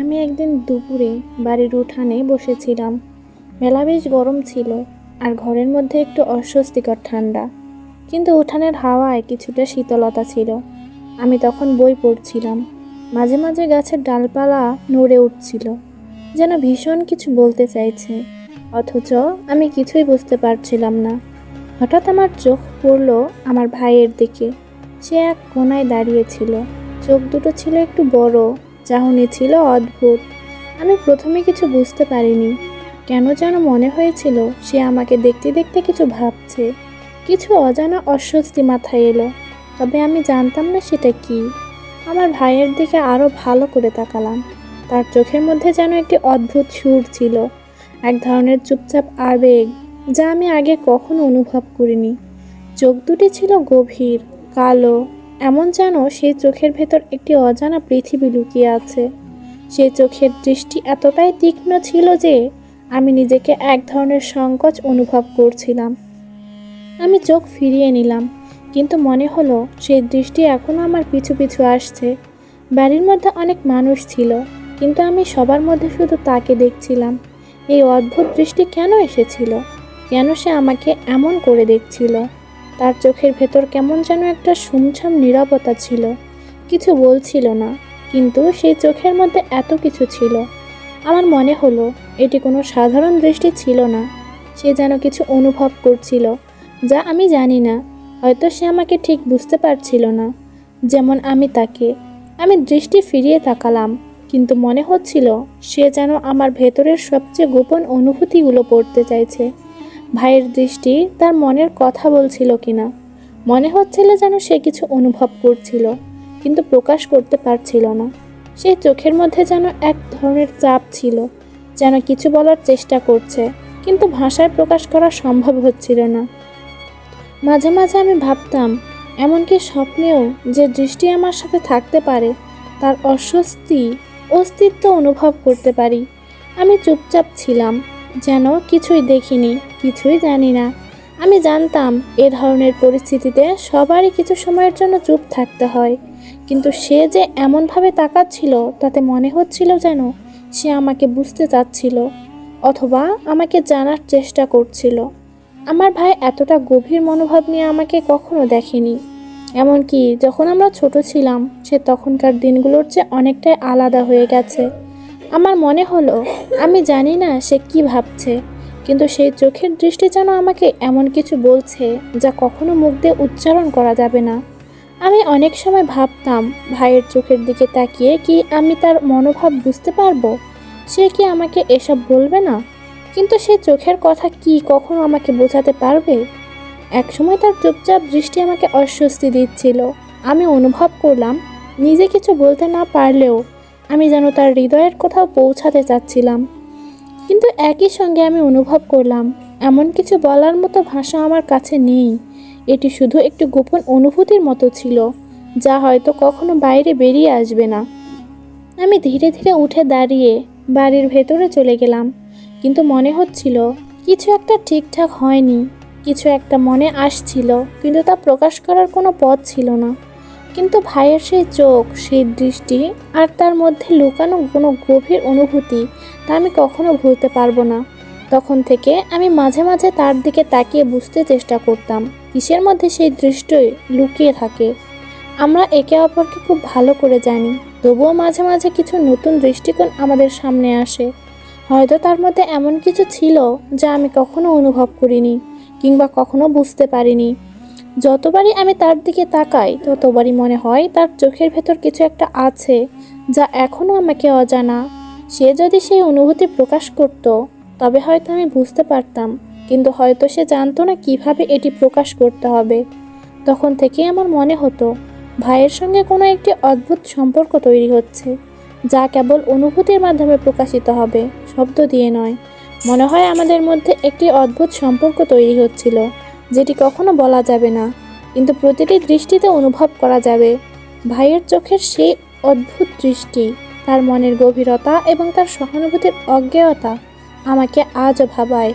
আমি একদিন দুপুরে বাড়ির উঠানে বসেছিলাম। বেলা বেশ গরম ছিল, আর ঘরের মধ্যে একটু অস্বস্তিকর ঠান্ডা, কিন্তু উঠানের হাওয়ায় কিছুটা শীতলতা ছিল। আমি তখন বই পড়ছিলাম। মাঝে মাঝে গাছের ডালপালা নড়ে উঠছিল, যেন ভীষণ কিছু বলতে চাইছে, অথচ আমি কিছুই বুঝতে পারছিলাম না। হঠাৎ আমার চোখ পড়ল আমার ভাইয়ের দিকে। সে এক কোণায় দাঁড়িয়েছিল। চোখ দুটো ছিল একটু বড়, চাহনি ছিল অদ্ভুত। আমি প্রথমে কিছু বুঝতে পারিনি, কেন যেন মনে হয়েছিল সে আমাকে দেখতে দেখতে কিছু ভাবছে। কিছু অজানা অস্বস্তি মাথায় এলো, তবে আমি জানতাম না সেটা কি। আমার ভাইয়ের দিকে আরো ভালো করে তাকালাম। তার চোখের মধ্যে যেন একটি অদ্ভুত সুর ছিল, এক ধরনের চুপচাপ আবেগ, যা আমি আগে কখনো অনুভব করিনি। চোখ দুটি ছিল গভীর, কালো, এমন যেন সেই চোখের ভেতর একটি অজানা পৃথিবী লুকিয়ে আছে। সেই চোখের দৃষ্টি এতটাই তীক্ষ্ণ ছিল যে আমি নিজেকে এক ধরনের সংকোচ অনুভব করছিলাম। আমি চোখ ফিরিয়ে নিলাম, কিন্তু মনে হলো সেই দৃষ্টি এখনো আমার পিছু পিছু আসছে। বাড়ির মধ্যে অনেক মানুষ ছিল, কিন্তু আমি সবার মধ্যে শুধু তাকে দেখছিলাম। এই অদ্ভুত দৃষ্টি কেন এসেছিল? কেন সে আমাকে এমন করে দেখছিল? তার চোখের ভেতর কেমন যেন একটা সুমছাম নীরবতা ছিল। কিছু বলছিল না, কিন্তু সেই চোখের মধ্যে এত কিছু ছিল। আমার মনে হলো এটি কোনো সাধারণ দৃষ্টি ছিল না। সে যেন কিছু অনুভব করছিল, যা আমি জানি না। হয়তো সে আমাকে ঠিক বুঝতে পারছিল না, যেমন আমি তাকে। আমি দৃষ্টি ফিরিয়ে তাকালাম, কিন্তু মনে হচ্ছিল সে যেন আমার ভেতরের সবচেয়ে গোপন অনুভূতিগুলো পড়তে চাইছে। ভাইয়ের দৃষ্টি তার মনের কথা বলছিল কিনা। মনে হচ্ছিল যেন সে কিছু অনুভব করছিল, কিন্তু প্রকাশ করতে পারছিল না। সেই চোখের মধ্যে যেন এক ধরনের চাপ ছিল, যেন কিছু বলার চেষ্টা করছে, কিন্তু ভাষায় প্রকাশ করা সম্ভব হচ্ছিল না। মাঝে মাঝে আমি ভাবতাম, এমনকি স্বপ্নেও যে দৃষ্টি আমার সাথে থাকতে পারে, তার অস্তিত্ব অনুভব করতে পারি। আমি চুপচাপ ছিলাম, যেন কিছুই দেখিনি, কিছুই জানি না। আমি জানতাম এ ধরনের পরিস্থিতিতে সবারই কিছু সময়ের জন্য চুপ থাকতে হয়, কিন্তু সে যে এমনভাবে তাকাচ্ছিল, তাতে মনে হচ্ছিল যেন সে আমাকে বুঝতে চাচ্ছিল, অথবা আমাকে জানার চেষ্টা করছিল। আমার ভাই এতটা গভীর মনোভাব নিয়ে আমাকে কখনো দেখেনি। এমনকি যখন আমরা ছোট ছিলাম, সে তখনকার দিনগুলোর চেয়ে অনেকটাই আলাদা হয়ে গেছে। আমার মনে হলো আমি জানি না সে কি ভাবছে, কিন্তু সেই চোখের দৃষ্টি যেন আমাকে এমন কিছু বলছে যা কখনো মুখ দিয়ে উচ্চারণ করা যাবে না। আমি অনেক সময় ভাবতাম, ভাইয়ের চোখের দিকে তাকিয়ে কি আমি তার মনোভাব বুঝতে পারবো? সে কি আমাকে এসব বলবে না? কিন্তু সে চোখের কথা কি কখনো আমাকে বোঝাতে পারবে? একসময় তার চুপচাপ দৃষ্টি আমাকে অস্বস্তি দিচ্ছিল। আমি অনুভব করলাম, নিজে কিছু বলতে না পারলেও আমি যেন তার হৃদয়ের কোথাও পৌঁছাতে চাচ্ছিলাম। কিন্তু একই সঙ্গে আমি অনুভব করলাম, এমন কিছু বলার মতো ভাষা আমার কাছে নেই। এটি শুধু একটি গোপন অনুভূতির মতো ছিল, যা হয়তো কখনো বাইরে বেরিয়ে আসবে না। আমি ধীরে ধীরে উঠে দাঁড়িয়ে বাড়ির ভেতরে চলে গেলাম, কিন্তু মনে হচ্ছিল কিছু একটা ঠিকঠাক হয়নি। কিছু একটা মনে আসছিল, কিন্তু তা প্রকাশ করার কোনো পথ ছিল না। কিন্তু ভাইয়ের সেই চোখ, সেই দৃষ্টি, আর তার মধ্যে লুকানো কোনো গভীর অনুভূতি, তা আমি কখনো ভুলতে পারবো না। তখন থেকে আমি মাঝে মাঝে তার দিকে তাকিয়ে বুঝতে চেষ্টা করতাম কিসের মধ্যে সেই দৃষ্টি লুকিয়ে থাকে। আমরা একে অপরকে খুব ভালো করে জানি, তবুও মাঝে মাঝে কিছু নতুন দৃষ্টিকোণ আমাদের সামনে আসে। হয়তো তার মধ্যে এমন কিছু ছিল যা আমি কখনো অনুভব করিনি, কিংবা কখনো বুঝতে পারিনি। যতবারই আমি তার দিকে তাকাই, ততবারই মনে হয় তার চোখের ভেতর কিছু একটা আছে, যা এখনো আমাকে অজানা। সে যদি সেই অনুভূতি প্রকাশ করত, তবে হয়তো আমি বুঝতে পারতাম, কিন্তু হয়তো সে জানতো না কিভাবে এটি প্রকাশ করতে হবে। তখন থেকেই আমার মনে হতো ভাইয়ের সঙ্গে কোনো একটি অদ্ভুত সম্পর্ক তৈরি হচ্ছে, যা কেবল অনুভূতির মাধ্যমে প্রকাশিত হবে, শব্দ দিয়ে নয়। মনে হয় আমাদের মধ্যে একটি অদ্ভুত সম্পর্ক তৈরি হচ্ছিল, যেটি কখনো বলা যাবে না, কিন্তু প্রতিটি দৃষ্টিতে অনুভব করা যাবে। ভাইয়ের চোখের সেই অদ্ভুত দৃষ্টি, তার মনের গভীরতা এবং তার সহানুভূতির অজ্ঞেয়তা আমাকে আজও ভাবায়।